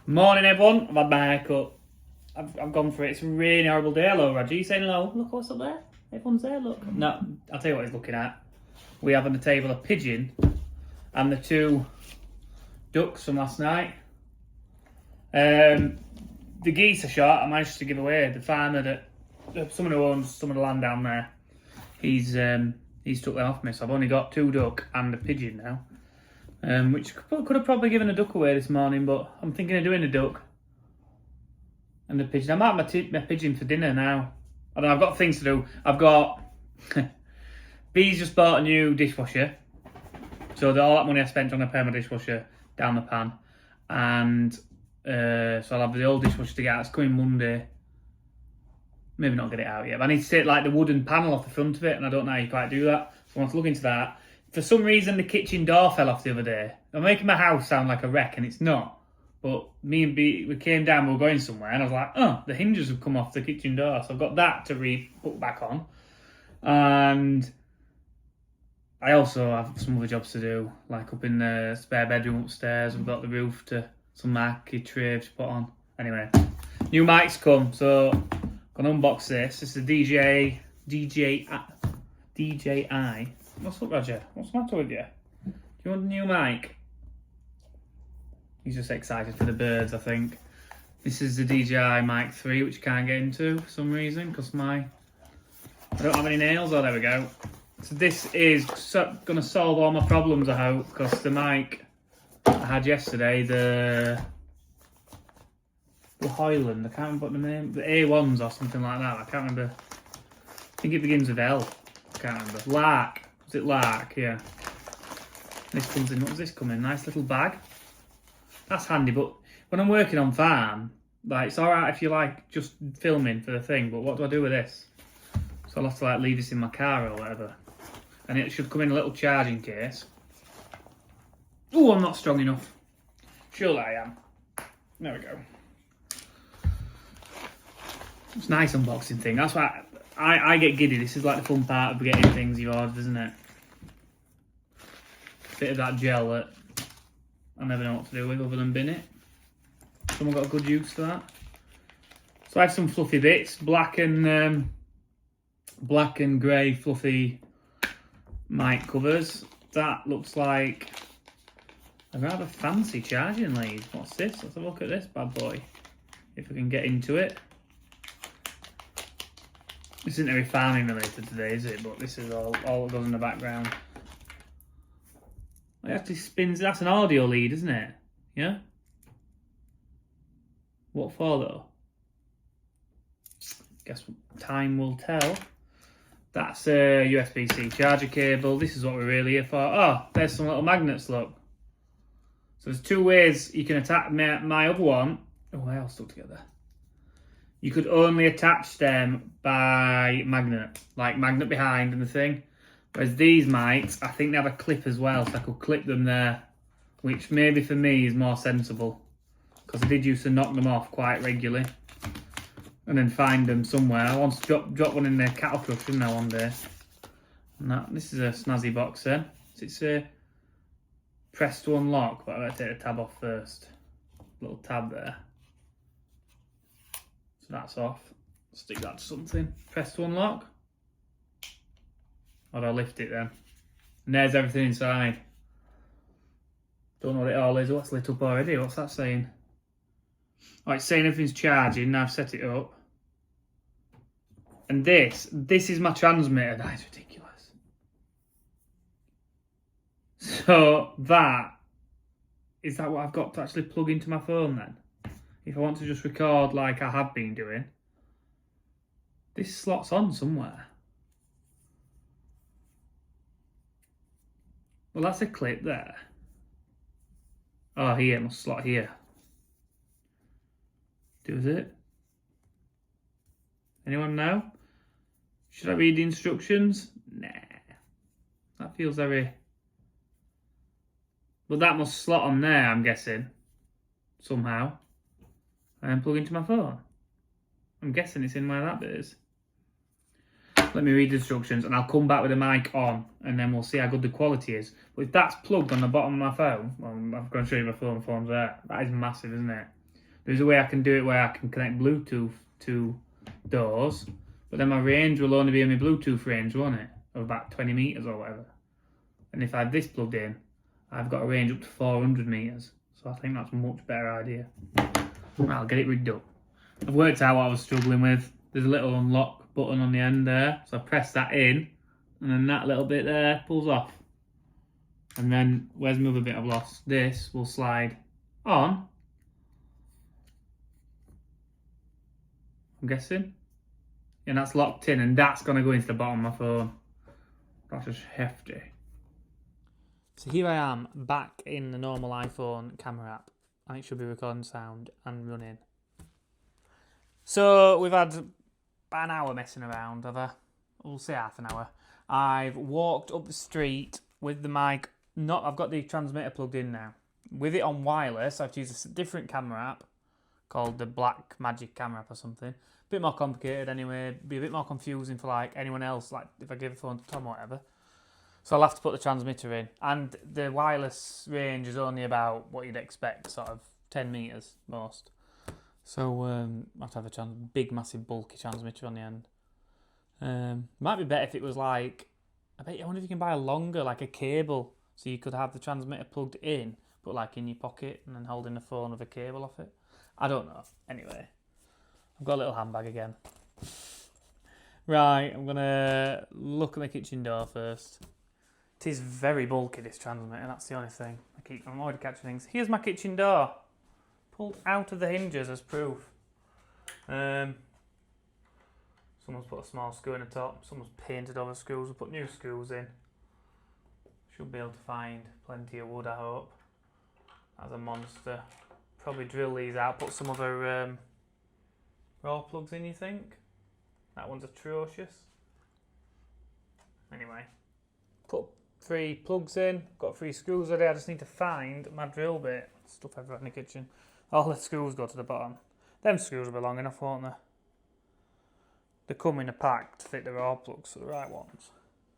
Morning, everyone. I've had my haircut. I've gone for it. It's a really horrible day. Hello, Roger. You saying hello? Look what's up there. Everyone's there, look. No, I'll tell you what he's looking at. We have on the table a pigeon and the two ducks from last night. The geese are shot. I managed to give away. The farmer that someone who owns some of the land down there, he's took them off me. So I've only got two duck and a pigeon now. Which could have probably given a duck away this morning, but I'm thinking of doing a duck and a pigeon. I might have my pigeon for dinner now. I don't know, I've got things to do. I've got... Bee's just bought a new dishwasher. So all that money I spent on a pair of my dishwasher down the pan. And so I'll have the old dishwasher to get out. It's coming Monday. Maybe not get it out yet. But I need to take like the wooden panel off the front of it, and I don't know how you quite do that. So I want to look into that. For some reason, the kitchen door fell off the other day. I'm making my house sound like a wreck, and it's not. But me and B, we came down, we were going somewhere, and I was like, oh, the hinges have come off the kitchen door. So I've got that to put back on. And I also have some other jobs to do, like up in the spare bedroom upstairs. We've got the roof to some marquee tray to put on. Anyway, new mics come, so I'm going to unbox this. This is a DJI. What's up, Roger? What's the matter with you? Do you want a new mic? He's just excited for the birds, I think. This is the DJI Mic 3, which you can't get into for some reason, because I don't have any nails. Oh, there we go. So this is going to solve all my problems, I hope, because the mic I had yesterday, the Hoyland, I can't remember what the name, the A1s or something like that. I can't remember. I think it begins with L. I can't remember. Lark. Was it Lark? Yeah. This comes in. What does this come in? Nice little bag. That's handy, but when I'm working on farm, like, it's alright if you like just filming for the thing, but what do I do with this? So I'll have to like leave this in my car or whatever. And it should come in a little charging case. Oh, I'm not strong enough. Surely I am. There we go. It's a nice unboxing thing. That's why I get giddy. This is like the fun part of getting things you ordered, isn't it? Bit of that gel that I never know what to do with other than bin it. Someone got a good use for that. So I have some fluffy bits, black and grey fluffy mic covers. That looks like a rather fancy charging lead. What's this? Let's have a look at this bad boy. If I can get into it. This isn't very farming related today, is it? But this is all that goes in the background. It actually spins. That's an audio lead, isn't it? Yeah? What for, though? Guess time will tell. That's a USB-C charger cable. This is what we're really here for. Oh, there's some little magnets, look. So there's two ways you can attach my other one. Oh, they all stuck together. You could only attach them by magnet, like magnet behind and the thing. Whereas these mics, I think they have a clip as well, so I could clip them there, which maybe for me is more sensible, because I did used to knock them off quite regularly and then find them somewhere. I once dropped one in the cattle crush, didn't I, one day? And this is a snazzy box then. It's a press to unlock, but I better take the tab off first. Little tab there. So that's off. Stick that to something. Press to unlock. Or do I lift it then? And there's everything inside. Don't know what it all is. What's lit up already? What's that saying? Oh, it's saying everything's charging. Now I've set it up. And this is my transmitter. That is ridiculous. So is that what I've got to actually plug into my phone then? If I want to just record like I have been doing, this slots on somewhere. Well, that's a clip there. Oh, here, it must slot here. Does it? Anyone know? Should I read the instructions? Nah. That feels very... But that must slot on there, I'm guessing. Somehow. And then plug into my phone. I'm guessing it's in where that bit is. Let me read the instructions and I'll come back with the mic on and then we'll see how good the quality is. But if that's plugged on the bottom of my phone, well, I'm going to show you my phone's there. That is massive, isn't it? There's a way I can do it where I can connect Bluetooth to doors, but then my range will only be in my Bluetooth range, won't it? Of about 20 metres or whatever. And if I have this plugged in, I've got a range up to 400 metres. So I think that's a much better idea. Right, I'll get it rigged up. I've worked out what I was struggling with. There's a little unlock button on the end there. So I press that in, and then that little bit there pulls off. And then, where's my other bit I've lost? This will slide on. I'm guessing. And that's locked in, and that's going to go into the bottom of my phone. That's just hefty. So here I am, back in the normal iPhone camera app. And it should be recording sound and running. So we've had about an hour messing around, have I? We'll say half an hour. I've walked up the street with the mic. I've got the transmitter plugged in now. With it on wireless, I've used a different camera app called the Black Magic camera app or something. A bit more complicated anyway. Be a bit more confusing for like anyone else, like if I give a phone to Tom or whatever. So I'll have to put the transmitter in. And the wireless range is only about what you'd expect, sort of 10 metres most. So I have to have a big, massive, bulky transmitter on the end. Might be better if it was like, I wonder if you can buy a longer, like a cable, so you could have the transmitter plugged in, but like in your pocket and then holding the phone with a cable off it. I don't know. Anyway, I've got a little handbag again. Right, I'm going to look at my kitchen door first. It is very bulky, this transmitter, that's the only thing. I'm already catching things. Here's my kitchen door. Pulled out of the hinges as proof. Someone's put a small screw in the top. Someone's painted over screws. We'll put new screws in. Should be able to find plenty of wood, I hope. That's a monster. Probably drill these out. Put some other raw plugs in, you think? That one's atrocious. Anyway. Put 3 plugs in. Got 3 screws ready. I just need to find my drill bit. Stuff everywhere in the kitchen. All the screws go to the bottom. Them screws will be long enough, won't they? They come in a pack to fit the raw plugs, so the right ones.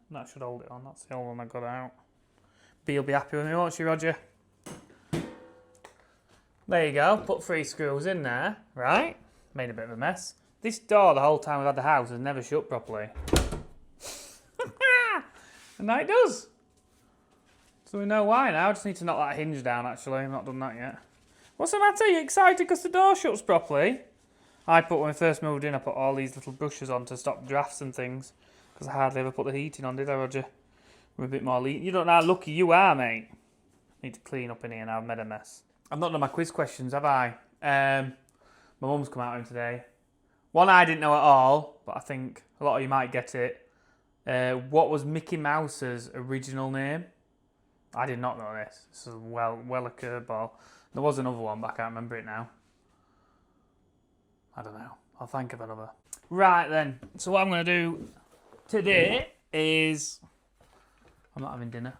And that should hold it on. That's the only one I got out. Bee'll be happy with me, won't she, Roger? There you go. Put 3 screws in there, right? Made a bit of a mess. This door, the whole time we've had the house, has never shut properly. And now it does. So we know why now. I just need to knock that hinge down, actually. I've not done that yet. What's the matter? Are you excited because the door shuts properly? When I first moved in, I put all these little brushes on to stop drafts and things. Because I hardly ever put the heating on, did I, Roger? We're a bit more lean. You don't know how lucky you are, mate. Need to clean up in here now. I've made a mess. I've not done my quiz questions, have I? My mum's come out of him today. One I didn't know at all, but I think a lot of you might get it. What was Mickey Mouse's original name? I did not know this. This is well a curveball. There was another one, but I can't remember it now. I don't know. I'll think of another. Right then. So what I'm going to do today is... I'm not having dinner.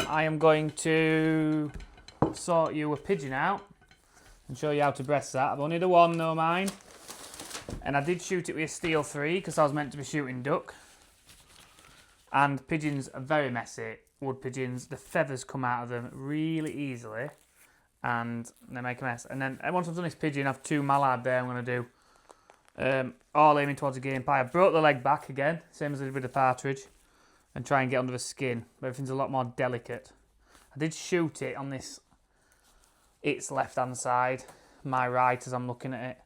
I am going to sort you a pigeon out and show you how to breast that. I've only the one, no mind. And I did shoot it with a steel 3 because I was meant to be shooting duck. And pigeons are very messy. Wood pigeons, the feathers come out of them really easily and they make a mess. And then once I've done this pigeon, I have 2 mallard there I'm going to do. All aiming towards the game pie. I broke the leg back again, same as I did with the partridge, and try and get under the skin. But everything's a lot more delicate. I did shoot it on this, its left hand side, my right as I'm looking at it.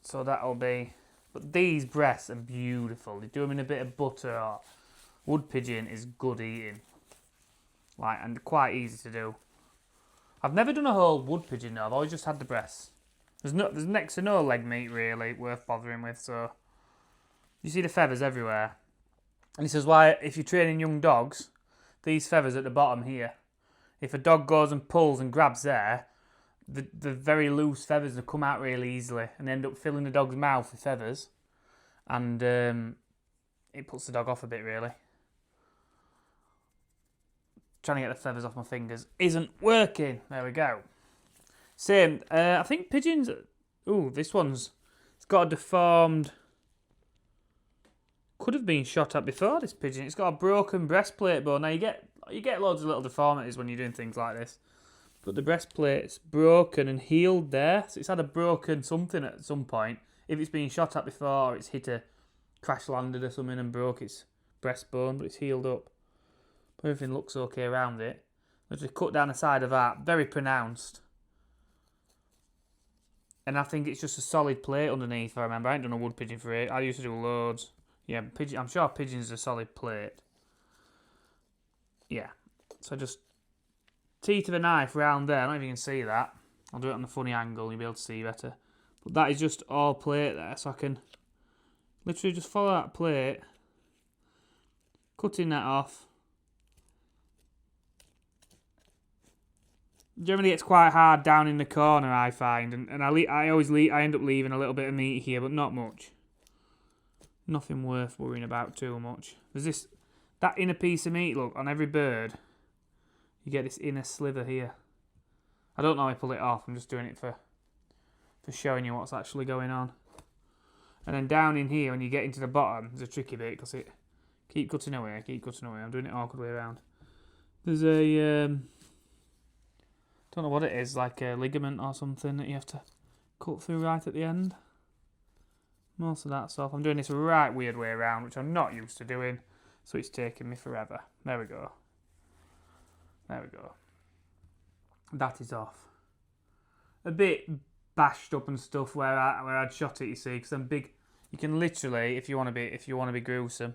So that'll be, but these breasts are beautiful. You do them in a bit of butter or wood pigeon is good eating, like, and quite easy to do. I've never done a whole wood pigeon though. I've always just had the breasts. There's next to no leg meat really worth bothering with. So you see the feathers everywhere, and this is why if you're training young dogs, these feathers at the bottom here. If a dog goes and pulls and grabs there, the very loose feathers will come out really easily and end up filling the dog's mouth with feathers, and it puts the dog off a bit really. Trying to get the feathers off my fingers isn't working. There we go. Same. I think pigeons... Ooh, this one's... It's got a deformed... Could have been shot at before, this pigeon. It's got a broken breastplate bone. Now, you get loads of little deformities when you're doing things like this. but the breastplate's broken and healed there. So it's had a broken something at some point. If it's been shot at before, or it's hit a crash landed or something and broke its breastbone, but it's healed up. But everything looks okay around it. Let's just cut down the side of that, very pronounced. And I think it's just a solid plate underneath, if I remember. I ain't done a wood pigeon for it. I used to do loads. Yeah, pigeon. I'm sure pigeon's a solid plate. Yeah. So just teeth of a knife round there. I don't know if you can see that. I'll do it on the funny angle. You'll be able to see better. But that is just all plate there. So I can literally just follow that plate. Cutting that off. Generally it's quite hard down in the corner, I find. And I always end up leaving a little bit of meat here, but not much. Nothing worth worrying about too much. There's that inner piece of meat, look, on every bird. You get this inner sliver here. I don't know how I pull it off. I'm just doing it for showing you what's actually going on. And then down in here, when you get into the bottom, there's a tricky bit because it keep cutting away. I'm doing it awkward way around. There's a don't know what it is, like a ligament or something that you have to cut through right at the end. Most of that stuff. I'm doing this right weird way around, which I'm not used to doing, so it's taking me forever. There we go. There we go. That is off. A bit bashed up and stuff where I'd shot it, you see, because I'm big. You can literally, if you want to be gruesome,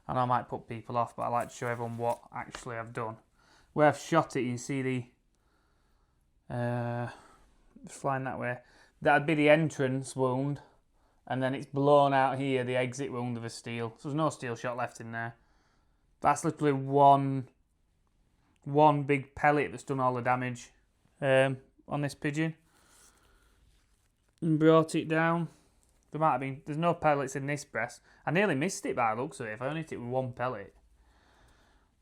and I might put people off, but I like to show everyone what actually I've done. Where I've shot it, you can see the flying that way. That'd be the entrance wound, and then it's blown out here, the exit wound of a steel. So there's no steel shot left in there. That's literally one big pellet that's done all the damage on this pigeon. And brought it down. There's no pellets in this breast. I nearly missed it by the looks of it. If I only hit it with one pellet.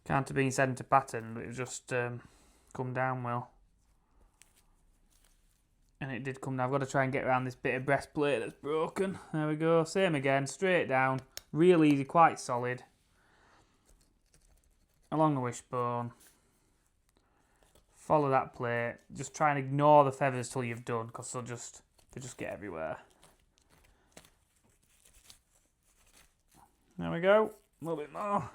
Can't have been sent to pattern, but it just come down well. And it did come down. I've got to try and get around this bit of breastplate that's broken. There we go. Same again. Straight down. Real easy. Quite solid. Along the wishbone. Follow that plate. Just try and ignore the feathers till you've done, because they just get everywhere. There we go. A little bit more.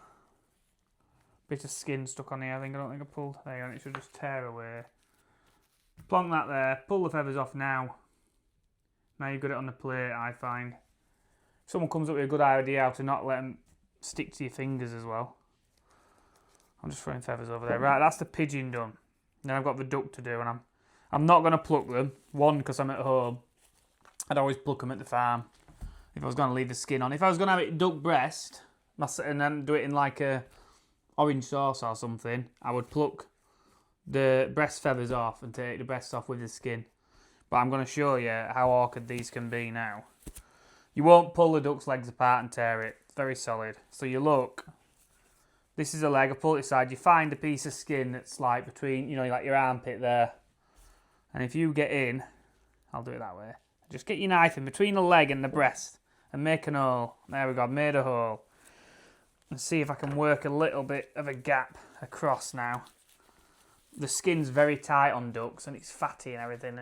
Bit of skin stuck on here. I don't think I pulled. There you go. It should just tear away. Plonk that there. Pull the feathers off now. Now you've got it on the plate, I find. If someone comes up with a good idea how to not let them stick to your fingers as well. I'm just throwing feathers over there. Right, that's the pigeon done. Then I've got the duck to do, and I'm not going to pluck them. One, because I'm at home. I'd always pluck them at the farm if I was going to leave the skin on. If I was going to have it duck breast and then do it in like a orange sauce or something, I would pluck the breast feathers off and take the breast off with the skin. But I'm going to show you how awkward these can be now. You won't pull the duck's legs apart and tear it. It's very solid. So you look. This is a leg. I pull it aside. You find a piece of skin that's like between, like your armpit there. And if you get in, I'll do it that way. Just get your knife in between the leg and the breast and make an hole. There we go. I've made a hole. And see if I can work a little bit of a gap across now. The skin's very tight on ducks and it's fatty and everything.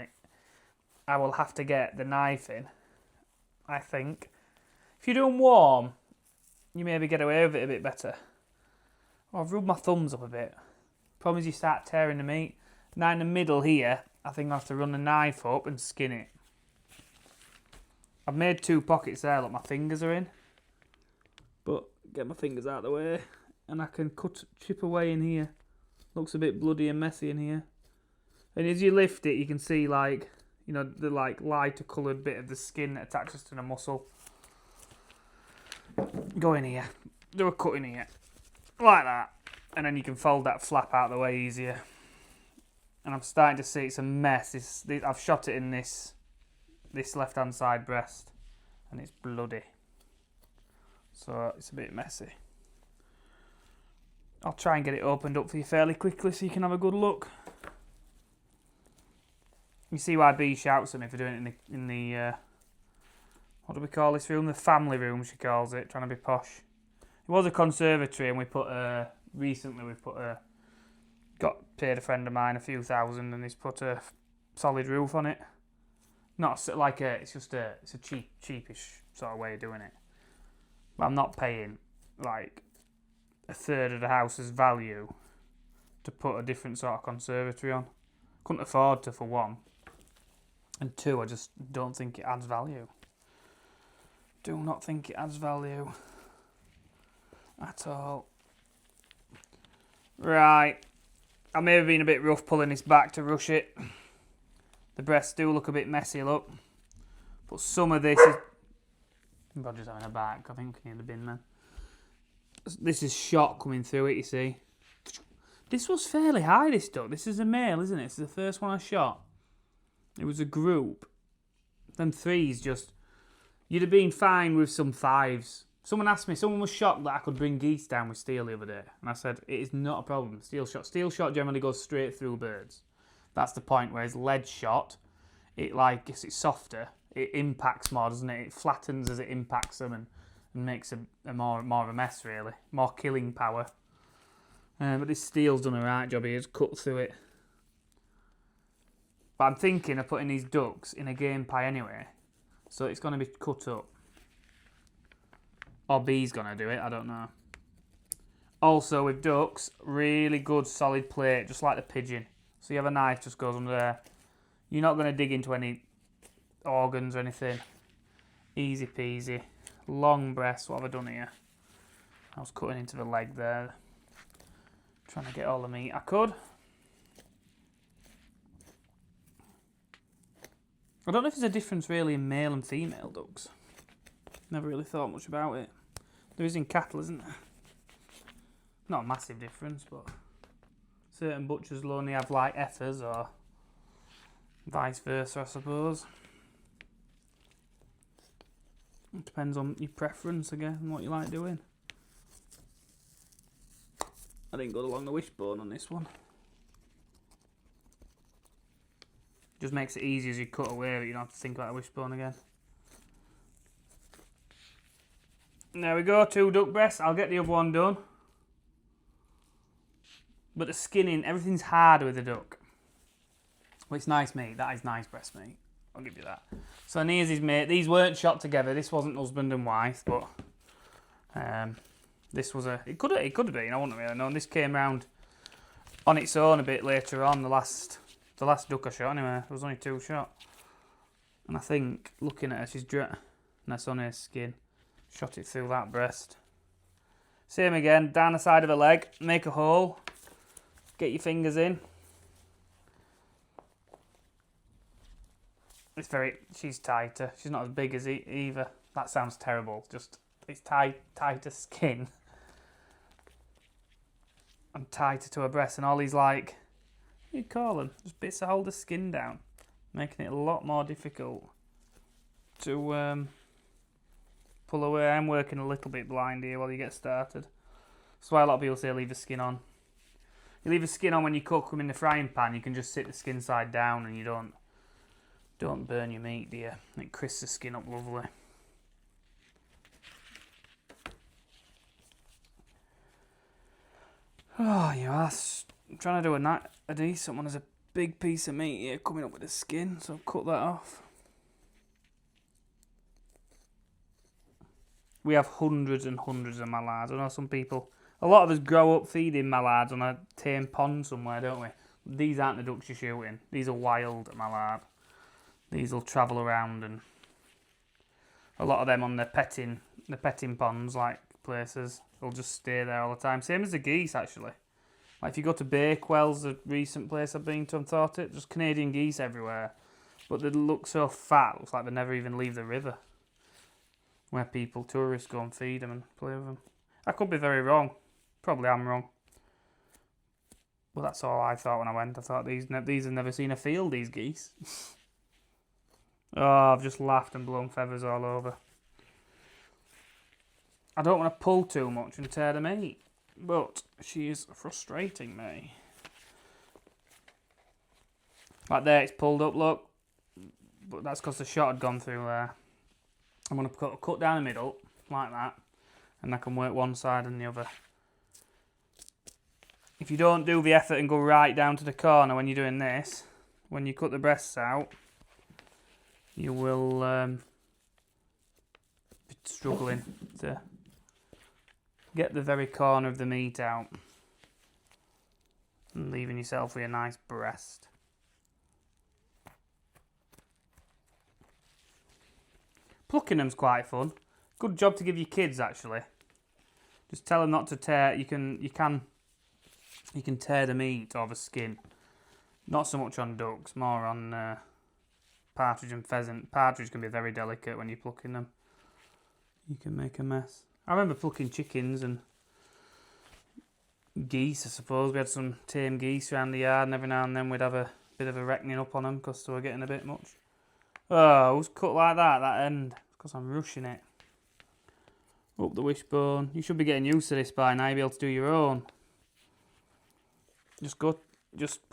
I will have to get the knife in, I think. If you do them warm, you maybe get away with it a bit better. Oh, I've rubbed my thumbs up a bit. Problem is you start tearing the meat. Now in the middle here, I think I have to run the knife up and skin it. I've made 2 pockets there, look, my fingers are in. But get my fingers out of the way and I can chip away in here. Looks a bit bloody and messy in here. And as you lift it, you can see the lighter coloured bit of the skin that attaches to the muscle. Go in here. Do a cut in here. Like that. And then you can fold that flap out of the way easier. And I'm starting to see it's a mess. I've shot it in this left-hand side breast. And it's bloody. So it's a bit messy. I'll try and get it opened up for you fairly quickly so you can have a good look. You see why B shouts at me for doing it in the what do we call this room? The family room, she calls it, trying to be posh. It was a conservatory, and recently we put a paid a friend of mine a few thousand, and he's put a solid roof on it. Not like it's a cheapish sort of way of doing it. But I'm not paying like a third of the house's value to put a different sort of conservatory on. Couldn't afford to, for one. And two, I just don't think it adds value. Do not think it adds value at all. Right. I may have been a bit rough pulling this back to rush it. The breasts do look a bit messy, look. But some of this is... Roger's having a bark, I think, near the bin, man. This is shot coming through it, you see. This was fairly high, this duck. This is a male, isn't it? It's the first one I shot. It was a group. Them threes just... You'd have been fine with some fives. Someone asked me, someone was shocked that I could bring geese down with steel the other day. And I said, it is not a problem. Steel shot generally goes straight through birds. That's the point. Whereas lead shot, it's softer. It impacts more, doesn't it? It flattens as it impacts them and makes a more of a mess, really. More killing power. But this steel's done a right job here. It's cut through it. But I'm thinking of putting these ducks in a game pie anyway. So it's going to be cut up. Or B's going to do it, I don't know. Also with ducks, really good solid plate, just like the pigeon. So you have a knife, just goes under there. You're not going to dig into any organs or anything. Easy peasy. Long breasts, what have I done here? I was cutting into the leg there. Trying to get all the meat I could. I don't know if there's a difference really in male and female ducks. Never really thought much about it. There is in cattle, isn't there? Not a massive difference, but certain butchers will only have like heifers or vice versa, I suppose. It depends on your preference, again, and what you like doing. I didn't go along the wishbone on this one. Just makes it easy as you cut away, but you don't have to think about a wishbone again. There we go, 2 duck breasts. I'll get the other one done. But the skinning, everything's harder with the duck. Well, it's nice meat. That is nice breast meat. I'll give you that. So here's his mate. These weren't shot together. This wasn't husband and wife, but this was a... It could have been. I wouldn't really know. This came round on its own a bit later on. The last duck I shot, anyway. There was only 2 shot. And I think, looking at her, she's and that's on her skin. Shot it through that breast. Same again, down the side of the leg, make a hole, get your fingers in. She's tighter. She's not as big as either. That sounds terrible. Just, it's tighter skin. And tighter to her breast, and all these like, what do you call them? Just bits that hold the skin down, making it a lot more difficult to pull away. I'm working a little bit blind here while you get started. That's why a lot of people say leave the skin on. You leave the skin on when you cook them in the frying pan. You can just sit the skin side down and you don't burn your meat, do you? It crisps the skin up lovely. Oh, you ass. I'm trying to do a decent one. There's a big piece of meat here coming up with the skin, so I'll cut that off. We have hundreds and hundreds of mallards. I know some people, a lot of us grow up feeding mallards on a tame pond somewhere, don't we? These aren't the ducks you're shooting. These are wild mallard. These will travel around, and a lot of them on the petting ponds, like places, they'll just stay there all the time. Same as the geese, actually. Like if you go to Bakewell's, a recent place I've been to and thought it, just Canadian geese everywhere. But they look so fat, looks like they never even leave the river. Where tourists go and feed them and play with them. I could be very wrong. Probably am wrong. But that's all I thought when I went. I thought these have never seen a field, these geese. Oh, I've just laughed and blown feathers all over. I don't want to pull too much and tear the meat. But she is frustrating me. Like there, it's pulled up, look. But that's because the shot had gone through there. I'm going to cut down the middle, like that, and I can work one side and the other. if you don't do the effort and go right down to the corner when you're doing this, when you cut the breasts out, you will be struggling to get the very corner of the meat out and leaving yourself with a nice breast. Plucking them's quite fun. Good job to give your kids, actually. Just tell them not to tear. You can tear the meat or the skin. Not so much on ducks, more on partridge and pheasant. Partridge can be very delicate when you're plucking them. You can make a mess. I remember plucking chickens and geese, I suppose. We had some tame geese around the yard, and every now and then we'd have a bit of a reckoning up on them because they were getting a bit much. Oh, it was cut like that end, because I'm rushing it. Up the wishbone. You should be getting used to this by now, you'll be able to do your own. Just put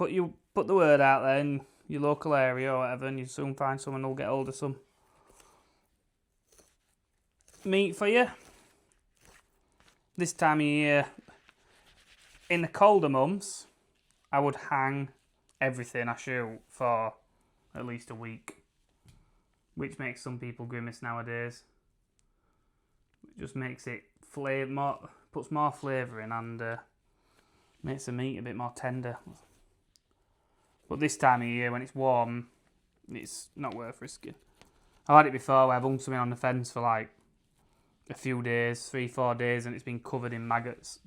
the word out there in your local area or whatever, and you soon find someone who'll get hold of some meat for you. This time of year, in the colder months, I would hang everything I shoot for at least a week, which makes some people grimace nowadays. It just makes it puts more flavour in, and makes the meat a bit more tender. But this time of year, when it's warm, it's not worth risking. I had it before where I've hung something on the fence for like a few days, 3-4 days, and it's been covered in maggots.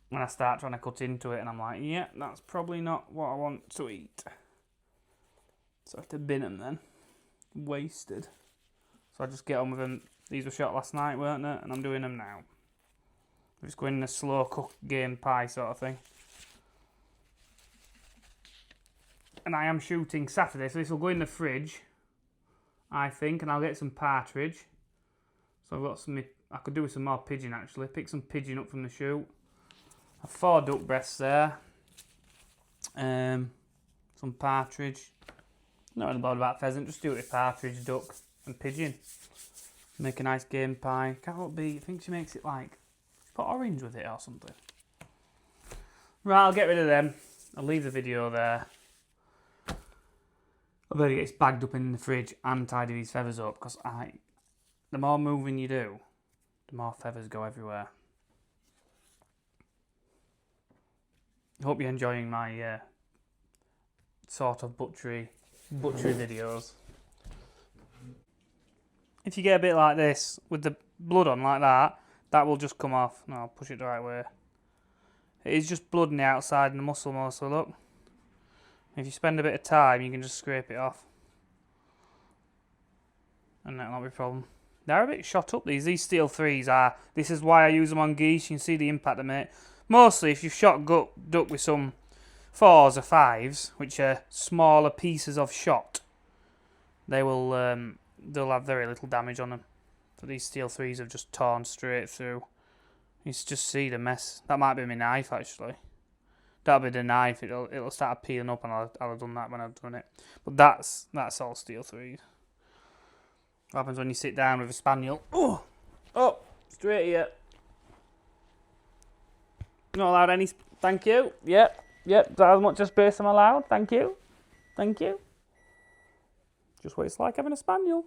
When I start trying to cut into it, and I'm like, yeah, that's probably not what I want to eat. So I have to bin them then. Wasted. So I just get on with them. These were shot last night, weren't they? And I'm doing them now. I'm just going in a slow cook game pie sort of thing. And I am shooting Saturday, so this will go in the fridge, I think, and I'll get some partridge. So I've got some, I could do with some more pigeon actually. Pick some pigeon up from the shoot. I have 4 duck breasts there. Some partridge. Not really bothered about pheasant, just do it with partridge, duck and pigeon. Make a nice game pie. Can't be, I think she makes it like, she put orange with it or something. Right, I'll get rid of them. I'll leave the video there. I better get this bagged up in the fridge and tidy these feathers up, because the more moving you do, the more feathers go everywhere. I hope you're enjoying my sort of butchery videos. If you get a bit like this, with the blood on like that, that will just come off. No, I'll push it the right way. It is just blood on the outside and the muscle mostly, look. If you spend a bit of time, you can just scrape it off. And that'll not be a problem. They're a bit shot up, these steel 3s are. This is why I use them on geese. You can see the impact they make. Mostly, if you've shot duck with some 4s or 5s, which are smaller pieces of shot, they'll have very little damage on them. But these steel 3s have just torn straight through. You just see the mess. That might be my knife, actually. That'll be the knife. It'll start peeling up, and I'll have done that when I've done it. But that's all steel 3s. What happens when you sit down with a spaniel? Oh, straight here. Not allowed any. Thank you. Yep. That's as much space I'm allowed. Thank you. Just what it's like having a spaniel.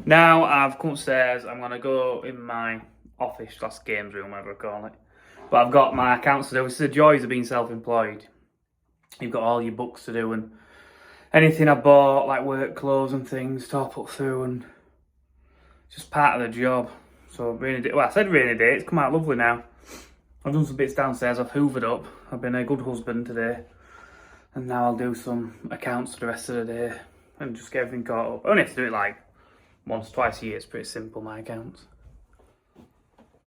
Now I've come upstairs. I'm gonna go in my office, that's games room, whatever I call it. But I've got my accounts to do. It's the joys of being self-employed. You've got all your books to do, and anything I bought, like work clothes and things, to put through, and it's just part of the job. So rainy day. Well, I said rainy day. It's come out lovely now. I've done some bits downstairs. I've hoovered up. I've been a good husband today, and now I'll do some accounts for the rest of the day and just get everything caught up. I only have to do it like once, twice a year. It's pretty simple, my accounts.